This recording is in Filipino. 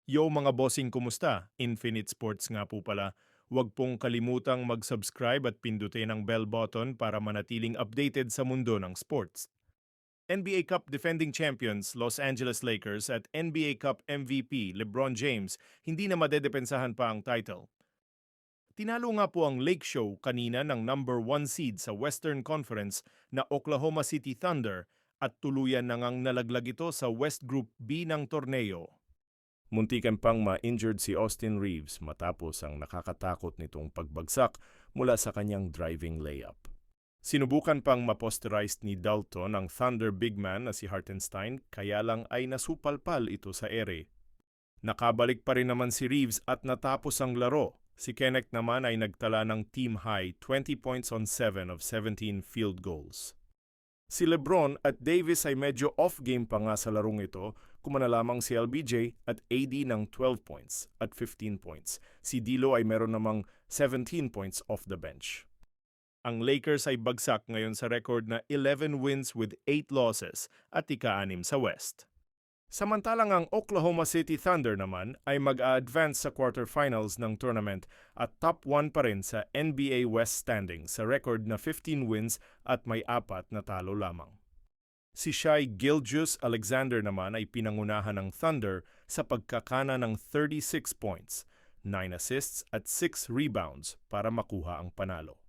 Yo mga bossing, kumusta? Infinite Sports nga po pala. Huwag pong kalimutang mag-subscribe at pindutin ang bell button para manatiling updated sa mundo ng sports. NBA Cup defending champions Los Angeles Lakers at NBA Cup MVP LeBron James hindi na madedepensahan pa ang title. Tinalo nga po ang Lake Show kanina ng number 1 seed sa Western Conference na Oklahoma City Thunder at tuluyan na ngang nalaglag ito sa West Group B ng torneo. Muntikan pang ma-injured si Austin Reeves matapos ang nakakatakot nitong pagbagsak mula sa kanyang driving layup. Sinubukan pang maposterized ni Dalton ang Thunder big man na si Hartenstein, kaya lang ay nasupalpal ito sa ere. Nakabalik pa rin naman si Reeves at natapos ang laro. Si Kenneth naman ay nagtala ng team high 20 points on 7 of 17 field goals. Si LeBron at Davis ay medyo off-game pa nga sa larong ito, kumana lamang si LBJ at AD ng 12 points at 15 points. Si D'Lo ay meron namang 17 points off the bench. Ang Lakers ay bagsak ngayon sa record na 11 wins with 8 losses at ika-6 sa West. Samantalang ang Oklahoma City Thunder naman ay mag-a-advance sa quarterfinals ng tournament at top 1 pa rin sa NBA West standings sa record na 15 wins at may 4 na talo lamang. Si Shai Gilgeous-Alexander naman ay pinangunahan ng Thunder sa pagkakana ng 36 points, 9 assists at 6 rebounds para makuha ang panalo.